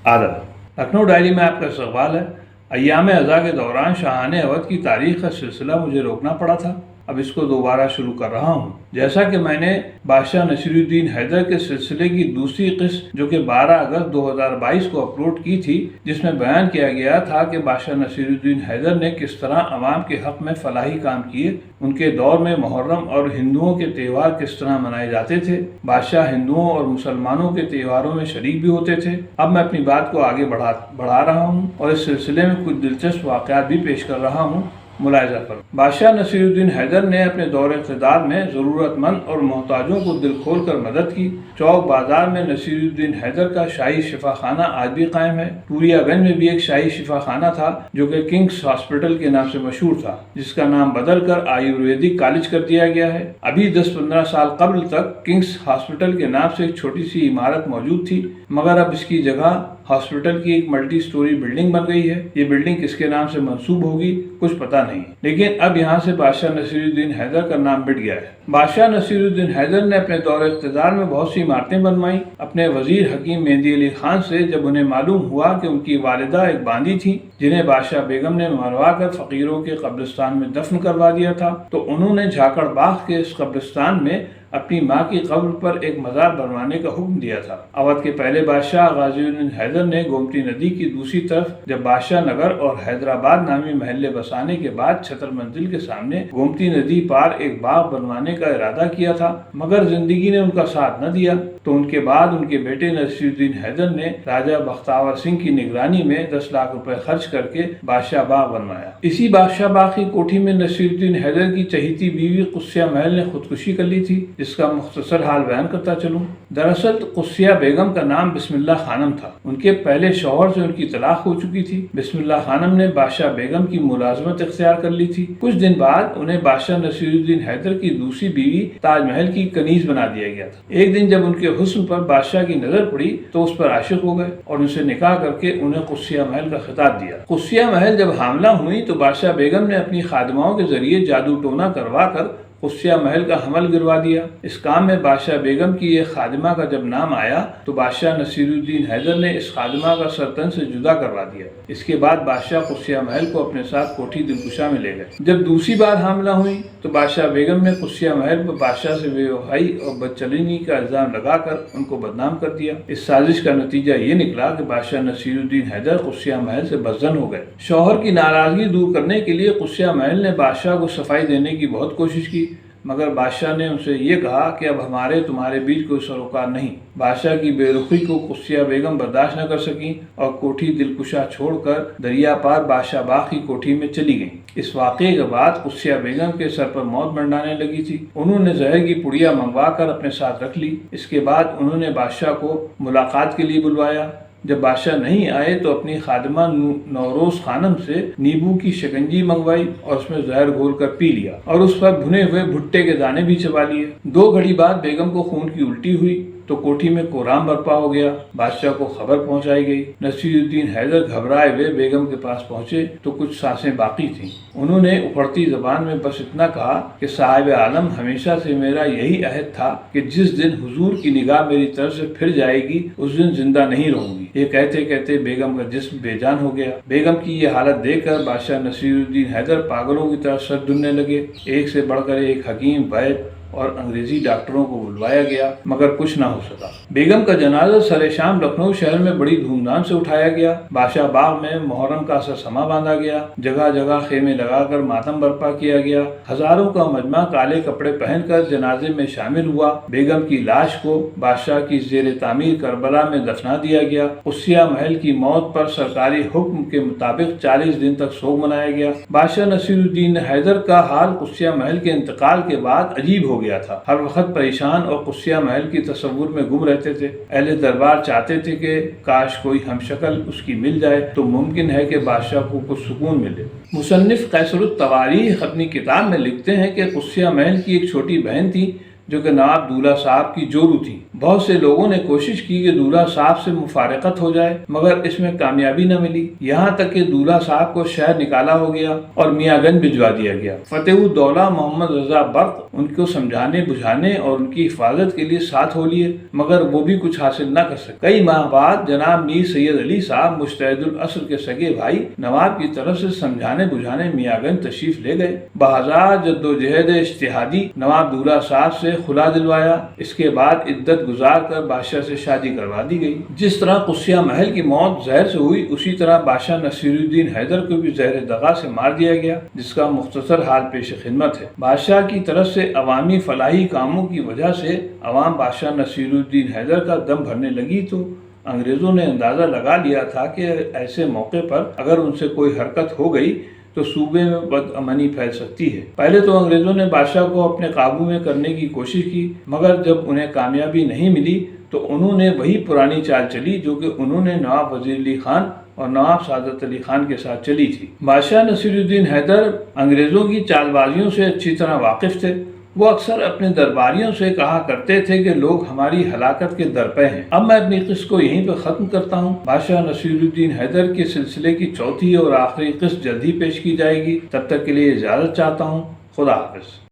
आदत। लखनऊ डायरी में आपका इस्तकबाल है। अय्याम अज़ा के दौरान शाहान अवध की तारीख़ का सिलसिला मुझे रोकना पड़ा था, अब इसको दोबारा शुरू कर रहा हूँ। जैसा कि मैंने बादशाह नसीरुद्दीन हैदर के सिलसिले की दूसरी किस्त जो कि 12 अगस्त 2022 को अपलोड की थी, जिसमें बयान किया गया था कि बादशाह नसीरुद्दीन हैदर ने किस तरह अवाम के हक़ में फलाही काम किए, उनके दौर में मुहर्रम और हिंदुओं के त्यौहार किस तरह मनाए जाते थे, बादशाह हिंदुओं और मुसलमानों के त्योहारों में शरीक भी होते थे। अब मैं अपनी बात को आगे बढ़ा रहा हूँ और इस सिलसिले में कुछ दिलचस्प वाक़यात भी पेश कर रहा हूँ। मुलाहिज़ा करो। बादशाह नसीरुद्दीन हैदर ने अपने दौर इक़्तिदार में ज़रूरतमंद और मोहताजों को दिल खोल कर मदद की। चौक बाजार में नसीरुद्दीन हैदर का शाही शिफाखाना आज भी कायम है। टूरियागंज में भी एक शाही शिफाखाना था जो कि किंग्स हॉस्पिटल के नाम से मशहूर था, जिसका नाम बदल कर आयुर्वेदिक कॉलेज कर दिया गया है। अभी 10-15 साल कबल तक किंग्स हॉस्पिटल के नाम से एक छोटी सी इमारत मौजूद थी, मगर अब इसकी जगह हॉस्पिटल की एक मल्टी स्टोरी बिल्डिंग बन गई है। ये बिल्डिंग किसके नाम से मंसूब होगी कुछ पता नहीं, लेकिन अब यहाँ से बादशाह नसीरुद्दीन हैदर का नाम मिट गया है। बादशाह नसीरुद्दीन हैदर ने अपने दौर इक़्तिदार में बहुत सी इमारतें बनवाई। अपने वजीर हकीम मेहदी अली खान से जब उन्हें मालूम हुआ कि उनकी वालिदा एक बांदी थी जिन्हें बादशाह बेगम ने मरवा कर फकीरों के कब्रिस्तान में दफन करवा दिया था, तो उन्होंने झाकड़ बाग के इस कब्रिस्तान में अपनी माँ की कब्र पर एक मज़ार बनवाने का हुक्म दिया था। अवध के पहले बादशाह गाज़ीउद्दीन हैदर ने गोमती नदी की दूसरी तरफ जब बादशाह नगर और हैदराबाद नामी महल्ले बसाने के बाद छतर मंजिल के सामने गोमती नदी पार एक बाग बनवाने का इरादा किया था, मगर जिंदगी ने उनका साथ न दिया। तो उनके बाद उनके बेटे नसीरुद्दीन हैदर ने राजा बख्तावर सिंह की निगरानी में 10 लाख रुपए खर्च करके बादशाह बाग बनवाया। इसी बादशाह बाग की कोठी में नसीरुद्दीन हैदर की चहीती बीवी कुस्सिया महल ने खुदकुशी कर ली थी, जिसका मुख्तसर हाल बयान करता चलूं। दरअसल कुस्सिया बेगम का नाम बिस्मिल्लाह खानम था। उनके पहले शौहर से उनकी तलाक हो चुकी थी। बिस्मिल्लाह खानम ने बादशाह बेगम की मुलाजमत इख्तियार कर ली थी। कुछ दिन बाद उन्हें बादशाह नसीरुद्दीन हैदर की दूसरी बीवी ताजमहल की कनीज बना दिया गया था। एक दिन जब उनके हुस्न पर बादशाह की नजर पड़ी तो उस पर आशिक हो गए और उनसे निकाह करके उन्हें कुस्सिया महल का खिताब दिया। कुस्सिया महल जब हामला हुई तो बादशाह बेगम ने अपनी खादिमाओं के जरिए जादू टोना करवा कर कुस्सिया महल का हमल गिरवा दिया। इस काम में बादशाह बेगम की एक खादिमा का जब नाम आया तो बादशाह नसीरुद्दीन हैदर ने इस खादिमा का सरतन से जुदा करवा दिया। इसके बाद बादशाह कुस्सिया महल को अपने साथ कोठी दिलकुशा में ले गए। जब दूसरी बार हामला हुई तो बादशाह बेगम ने कुस्सिया महल पर बादशाह से बेवफाई और बदचलनी का इल्जाम लगाकर उनको बदनाम कर दिया। इस साजिश का नतीजा ये निकला कि बादशाह नसीरुद्दीन हैदर कुस्सिया महल से बदजन हो गए। शौहर की नाराजगी दूर करने के लिए कुस्सिया महल ने बादशाह को सफाई देने की बहुत कोशिश की, मगर बादशाह ने उनसे ये कहा कि अब हमारे तुम्हारे बीच कोई सरोकार नहीं। बादशाह की बेरुखी को कुस्सिया बेगम बर्दाश्त न कर सकी और कोठी दिलकुशा छोड़कर दरिया पार बादशाह बाग की कोठी में चली गईं। इस वाक़े के बाद कुस्सिया बेगम के सर पर मौत मंडाने लगी थी। उन्होंने जहर की पुड़िया मंगवा कर अपने साथ रख ली। इसके बाद उन्होंने बादशाह को मुलाकात के लिए बुलवाया। जब बादशाह नहीं आए तो अपनी खादिमा नौरोज खानम से नींबू की शिकंजी मंगवाई और उसमें जहर घोल कर पी लिया और उस पर भुने हुए भुट्टे के दाने भी चबा लिए। 2 घड़ी बाद बेगम को खून की उल्टी हुई तो कोठी में कोहराम बरपा हो गया। बादशाह को खबर पहुंचाई गई। नसीरुद्दीन हैदर घबराए हुए बेगम के पास पहुंचे तो कुछ सांसें बाकी थीं। उन्होंने उखड़ती जबान में बस इतना कहा कि साहिब आलम, हमेशा से मेरा यही अहद था कि जिस दिन हुजूर की निगाह मेरी तरफ से फिर जाएगी उस दिन जिंदा नहीं रहूंगी। ये कहते कहते बेगम का जिस्म बेजान हो गया। बेगम की ये हालत देखकर बादशाह नसीरुद्दीन हैदर पागलों की तरह सर दुनने लगे। एक से बढ़कर एक हकीम, वैद्य और अंग्रेजी डॉक्टरों को बुलवाया गया, मगर कुछ ना हो सका। बेगम का जनाजा सरे शाम लखनऊ शहर में बड़ी धूमधाम से उठाया गया। बादशाह बाग में मुहर्रम का समा बांधा गया। जगह जगह खेमे लगाकर मातम बर्पा किया गया। हजारों का मजमा काले कपड़े पहनकर जनाजे में शामिल हुआ। बेगम की लाश को बादशाह की जेर तामीर करबला में दफना दिया गया। कुस्सिया महल की मौत पर सरकारी हुक्म के मुताबिक 40 दिन तक शोक मनाया गया। बादशाह नसीरुद्दीन हैदर का हाल कुस्सिया महल के इंतकाल के बाद अजीब हो गया था। हर वक्त परेशान और कुस्सिया महल की तस्वुर में गुम रहते थे। अहले दरबार चाहते थे कि काश कोई हमशक्ल उसकी मिल जाए तो मुमकिन है कि बादशाह को कुछ सुकून मिले। मुसन्निफ कैसरुत तवारीख अपनी किताब में लिखते हैं कि कुस्सिया महल की एक छोटी बहन थी जो कि नवाब दूल्हा साहब की जोरू थी। بہت سے لوگوں نے کوشش کی کہ دولہا صاحب سے مفارقت ہو جائے مگر اس میں کامیابی نہ ملی، یہاں تک کہ دولہا صاحب کو شہر نکالا ہو گیا اور میاں گنج بھجوا دیا گیا۔ فتح الدولہ محمد رضا برق ان کو سمجھانے بجھانے اور ان کی حفاظت کے لیے ساتھ ہو لیے مگر وہ بھی کچھ حاصل نہ کر سکے۔ کئی ماہ بعد جناب میر سید علی صاحب مجتہد الاصل کے سگے بھائی نواب کی طرف سے سمجھانے بجھانے میاں گنج تشریف لے گئے۔ بہزار جد و جہد اجتہادی نواب دولہا صاحب سے خلا دلوایا، اس کے بعد عدت گزار کر بادشاہ سے شادی کروا دی گئی۔ جس طرح قدسیہ محل کی موت زہر سے ہوئی اسی طرح بادشاہ نصیر الدین حیدر کو بھی زہر دغا سے مار دیا گیا، جس کا مختصر حال پیش خدمت ہے۔ بادشاہ کی طرف سے عوامی فلاحی کاموں کی وجہ سے عوام بادشاہ نصیر الدین حیدر کا دم بھرنے لگی تو انگریزوں نے اندازہ لگا لیا تھا کہ ایسے موقع پر اگر ان سے کوئی حرکت ہو گئی تو صوبے میں بدامنی پھیل سکتی ہے۔ پہلے تو انگریزوں نے بادشاہ کو اپنے قابو میں کرنے کی کوشش کی مگر جب انہیں کامیابی نہیں ملی تو انہوں نے وہی پرانی چال چلی جو کہ انہوں نے نواب وزیر علی خان اور نواب سعادت علی خان کے ساتھ چلی تھی۔ بادشاہ نصیر الدین حیدر انگریزوں کی چال بازیوں سے اچھی طرح واقف تھے۔ وہ اکثر اپنے درباریوں سے کہا کرتے تھے کہ لوگ ہماری ہلاکت کے درپے ہیں۔ اب میں اپنی قسط کو یہیں پہ ختم کرتا ہوں۔ بادشاہ نصیر الدین حیدر کے سلسلے کی چوتھی اور آخری قسط جلد ہی پیش کی جائے گی۔ تب تک کے لیے اجازت چاہتا ہوں۔ خدا حافظ۔